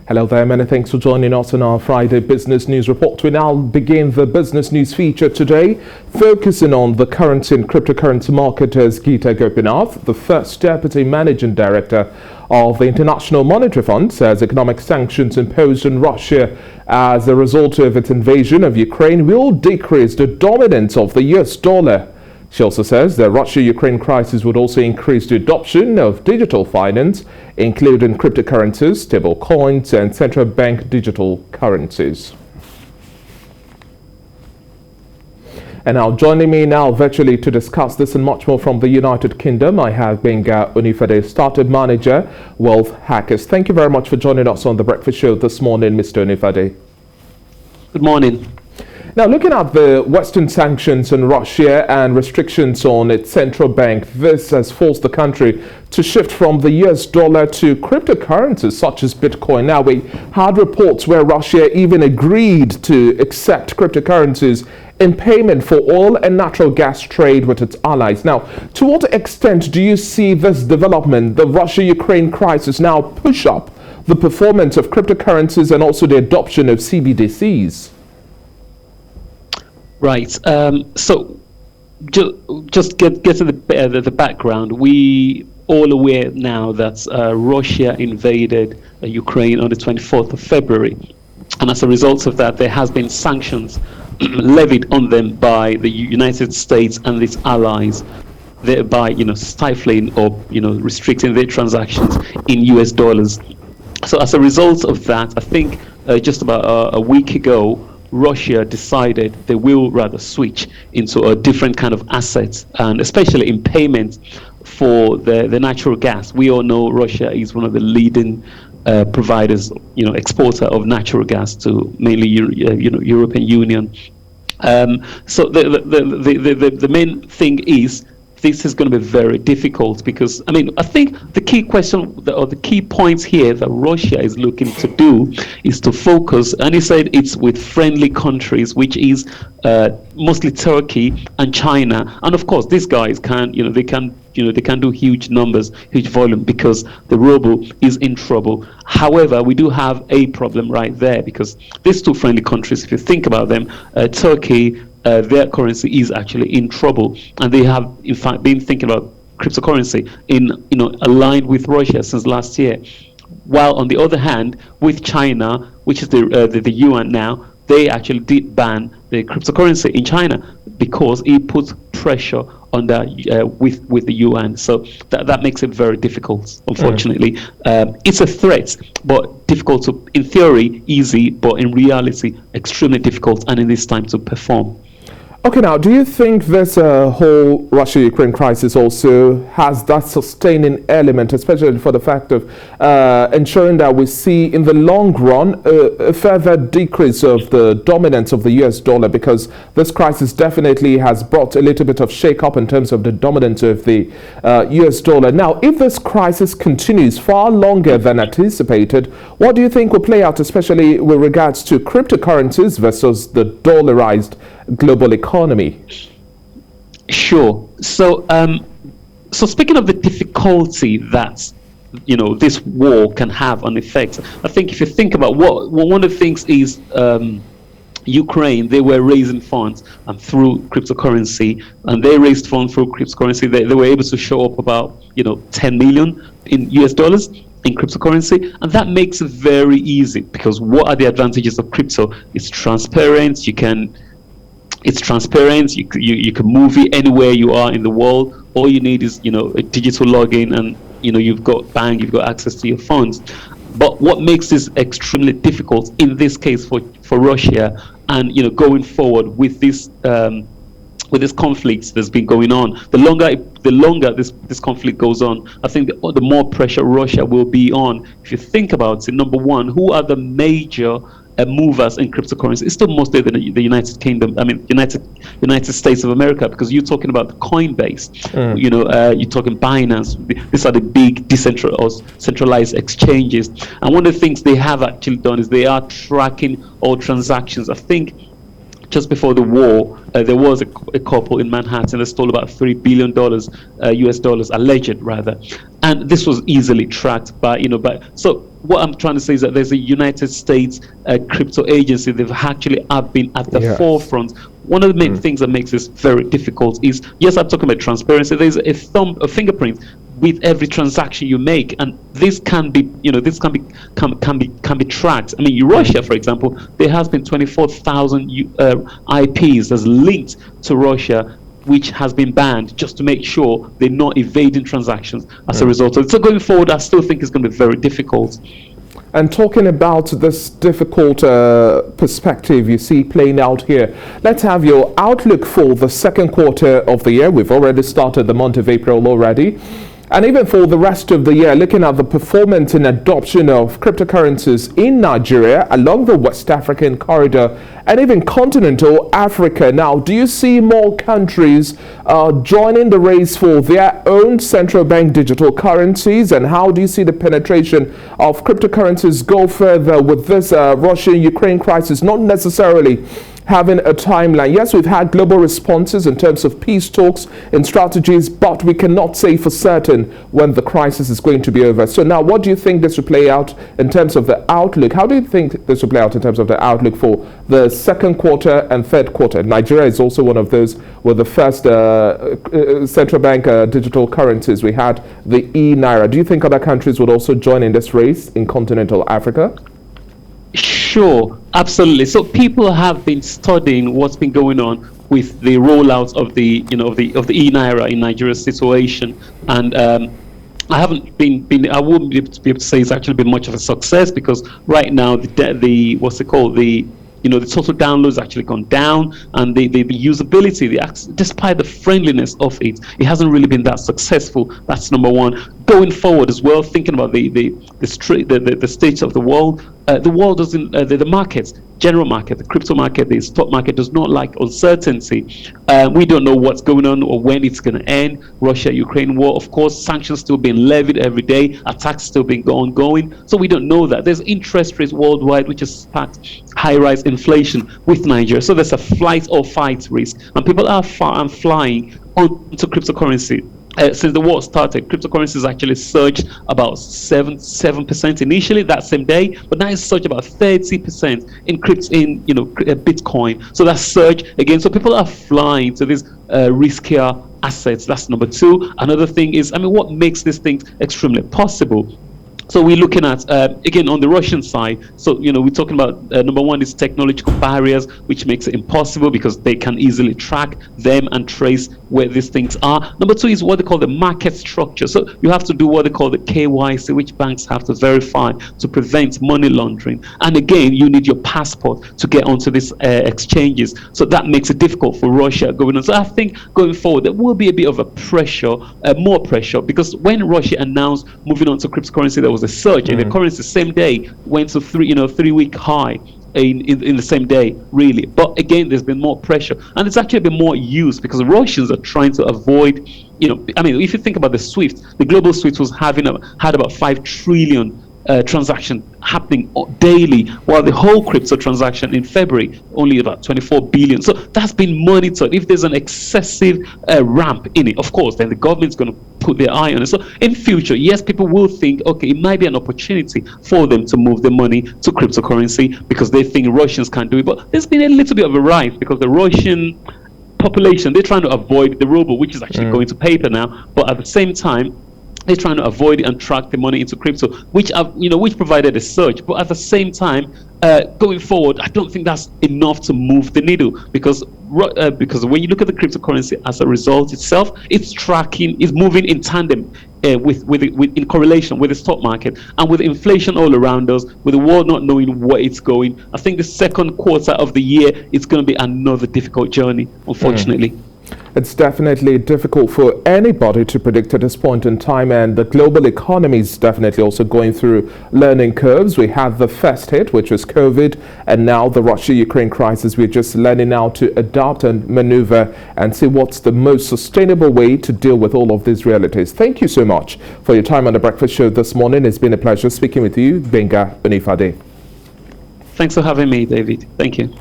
Hello there, many thanks for joining us on our Friday Business News Report. We now begin the business news feature today, focusing on the currency and cryptocurrency market as Geeta Gopinath, the first Deputy Managing Director of the International Monetary Fund, says economic sanctions imposed on Russia as a result of its invasion of Ukraine will decrease the dominance of the US dollar. She also says the Russia-Ukraine crisis would also increase the adoption of digital finance, including cryptocurrencies, stable coins, and central bank digital currencies. And now joining me now virtually to discuss this and much more from the United Kingdom, I have Benga Onifade, Startup Manager, Wealth Hackers. Thank you very much for joining us on the Breakfast Show this morning, Mr. Onifade. Good morning. Now, looking at the Western sanctions on Russia and restrictions on its central bank, this has forced the country to shift from the US dollar to cryptocurrencies such as Bitcoin. Now, we had reports where Russia even agreed to accept cryptocurrencies in payment for oil and natural gas trade with its allies. Now, to what extent do you see this development, the Russia-Ukraine crisis, now push up the performance of cryptocurrencies and also the adoption of CBDCs? Right. So just get to the background. We all aware now that Russia invaded Ukraine on the 24th of February. And as a result of that, there has been sanctions levied on them by the United States and its allies, thereby, stifling or, restricting their transactions in US dollars. So as a result of that, I think just about a week ago, Russia decided they will rather switch into a different kind of assets, and especially in payment for the natural gas. We all know Russia is one of the leading providers, exporter of natural gas to mainly European Union. So the main thing is this is going to be very difficult because, I think the key question or the key points here that Russia is looking to do is to focus, and he said it's with friendly countries, which is mostly Turkey and China. And of course, these guys can do huge numbers, huge volume because the ruble is in trouble. However, we do have a problem right there because these two friendly countries, if you think about them, Turkey, their currency is actually in trouble, and they have in fact been thinking about cryptocurrency aligned with Russia since last year. While on the other hand, with China, which is the yuan now, they actually did ban the cryptocurrency in China because it puts pressure on that with the yuan. So that makes it very difficult, unfortunately. It's a threat, but difficult to, in theory, easy, but in reality, extremely difficult, and in this time to perform. Okay, now, do you think this whole Russia-Ukraine crisis also has that sustaining element, especially for the fact of ensuring that we see in the long run a further decrease of the dominance of the US dollar, because this crisis definitely has brought a little bit of shake-up in terms of the dominance of the US dollar. Now, if this crisis continues far longer than anticipated, what do you think will play out, especially with regards to cryptocurrencies versus the dollarized global economy? Sure. So speaking of the difficulty that this war can have on effects, I think if you think about one of the things is Ukraine, they were raising funds through cryptocurrency, and they raised funds through cryptocurrency. They were able to show up about 10 million in US dollars in cryptocurrency, and that makes it very easy because what are the advantages of crypto? It's transparent. You can move it anywhere you are in the world. All you need is a digital login, and you've got access to your funds. But what makes this extremely difficult in this case for Russia, and going forward with this conflict that's been going on, the longer this conflict goes on, I think the more pressure Russia will be on. If you think about it, number one, who are the major movers in cryptocurrency? It's still mostly the United Kingdom. United States of America, because you're talking about Coinbase. You're talking Binance. These are the big centralized exchanges. And one of the things they have actually done is they are tracking all transactions. I think just before the war, there was a couple in Manhattan that stole about $3 billion US dollars, alleged rather, and this was easily tracked by so what I'm trying to say is that there's a United States crypto agency. They've actually have been at the forefront. One of the main things that makes this very difficult is, yes, I'm talking about transparency. There's a fingerprint with every transaction you make, and this can be, this can be tracked. I mean, Russia, for example, there has been 24,000 IPs that's linked to Russia, which has been banned, just to make sure they're not evading transactions as a result of it. So going forward, I still think it's going to be very difficult. And talking about this difficult perspective you see playing out here, let's have your outlook for the second quarter of the year. We've already started the month of April already. And even for the rest of the year, looking at the performance and adoption of cryptocurrencies in Nigeria, along the West African corridor, and even continental Africa. Now, do you see more countries joining the race for their own central bank digital currencies? And how do you see the penetration of cryptocurrencies go further with this Russia-Ukraine crisis? Not necessarily having a timeline. Yes, we've had global responses in terms of peace talks and strategies, but we cannot say for certain when the crisis is going to be over. So now, what do you think this will play out in terms of the outlook? How do you think this will play out in terms of the outlook for the second quarter and third quarter? Nigeria is also one of those with the first central bank digital currencies. We had the e-Naira. Do you think other countries would also join in this race in continental Africa? Sure, absolutely. So people have been studying what's been going on with the rollout of the of the e-Naira in Nigeria's situation, and I haven't I wouldn't be able to say it's actually been much of a success, because right now the what's it called, the total downloads actually gone down, and the usability, despite the friendliness of it hasn't really been that successful. That's number one. Going forward as well, thinking about the state of the world doesn't, the markets, general market, the crypto market, the stock market does not like uncertainty. We don't know what's going on or when it's going to end. Russia-Ukraine war, of course, sanctions still being levied every day, attacks still being ongoing. So we don't know that. There's interest rates worldwide, which has sparked high-rise inflation with Nigeria. So there's a flight or fight risk, and people are flying onto cryptocurrency. Since the war started, cryptocurrencies actually surged about 7% initially that same day, but now it's surged about 30% in Bitcoin. So that's surge again. So people are flying to these riskier assets. That's number two. Another thing is, what makes these things extremely possible? So we're looking at, again, on the Russian side, so, we're talking about, number one is technological barriers, which makes it impossible because they can easily track them and trace where these things are. Number two is what they call the market structure. So you have to do what they call the KYC, which banks have to verify to prevent money laundering. And again, you need your passport to get onto these exchanges. So that makes it difficult for Russia going on. So I think going forward, there will be a bit of a pressure, more pressure, because when Russia announced moving on to cryptocurrency, there was a surge in the currency. Same day went to 3-week high in the same day, really. But again, there's been more pressure, and it's actually been more use because the Russians are trying to avoid, if you think about the SWIFT, the global SWIFT was had about 5 trillion transaction happening daily, while the whole crypto transaction in February only about 24 billion. So that's been monitored. If there's an excessive ramp in it, of course, then the government's going to put their eye on it. So in future, yes, people will think, okay, it might be an opportunity for them to move the money to cryptocurrency because they think Russians can't do it. But there's been a little bit of a rise because the Russian population, they're trying to avoid the ruble, which is actually going to paper now. But at the same time, they're trying to avoid it and track the money into crypto, which provided a surge. But at the same time, going forward, I don't think that's enough to move the needle because when you look at the cryptocurrency as a result itself, it's moving in tandem in correlation with the stock market and with inflation all around us, with the world not knowing where it's going. I think the second quarter of the year is going to be another difficult journey, unfortunately. It's definitely difficult for anybody to predict at this point in time, and the global economy is definitely also going through learning curves. We had the first hit, which was COVID, and now the Russia-Ukraine crisis. We're just learning now to adapt and maneuver and see what's the most sustainable way to deal with all of these realities. Thank you so much for your time on the Breakfast Show this morning. It's been a pleasure speaking with you, Benga Bonifade. Thanks for having me, David. Thank you.